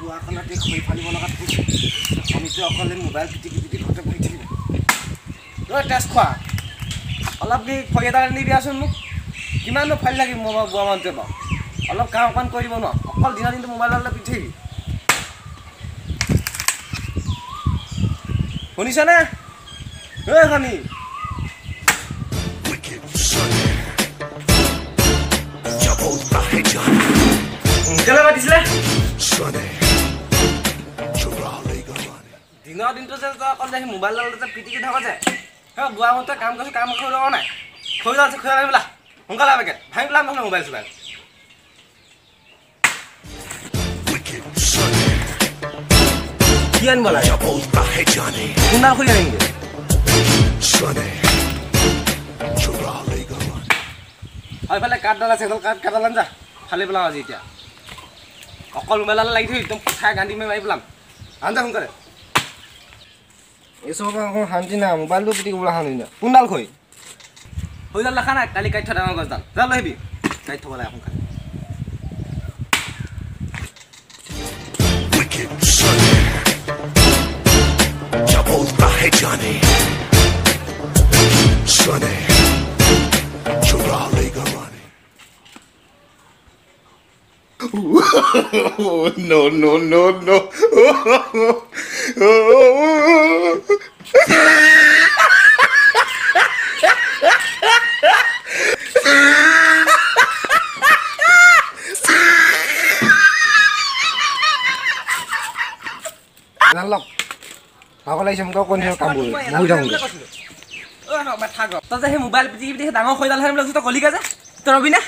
বুৱাখনতে খৰি ফালিব লগাত হৈছে আমিতো অকলে মোবাইল পিটিকি ঘৰতে বহি থাকিব তই টেষ্ট খোৱা অলপ কি খৰি এটা আনি দিয়াচোন মোক কিমাননো ফালি লাগিব মই বুৱা মানুহটোৱে বাৰু অলপ কাম অকণ কৰি দিব ন অকল দিনটো মোবাইললৈ পিটিকি শুনিছনে ঐ শনি কেলে মাতিছিলে দিনৰ দিনটো যে তই অকল যে মোবাইলডাল যে পিটিকি থাক যে বুঢ়া মতে কাম কৰিছোঁ কাম কৰি লগা নাই খৰি আছে খৰি আনি পেলা সোনকালে পেকেট ভাঙি পেলাম নহ'লে মোবাইল চোবাইল কি আনিব লাগে কোনডাল খৰি আনিমগৈ আৰু এইফালে কাঠডাল আছে সেইডাল কাঠডাল আনি যা ফালি পেলাম আজি এতিয়া অকল মোবাইলডাল লাগি থৈ একদম খাই গান্ধি মাৰি পেলাম আন যা সোনকালে এইচবৰ পৰা অকণ শান্তি নাই মোবাইলটো পিটিকিবলৈ শান্তি নাই কোনডাল খৰি খৰিডাল দেখা নাই কালি কাটি থোৱা ডাঙৰ গছডাল যা লৈ আহিবি কাটি থ'ব লাগে সোনকালে No, no, no, no. Nalok. Ako lang isang kau konser kabul. Mau dong. Tao sa mobil piti piti dango khoi dal ham lang tu koli ka ja. Tao bina.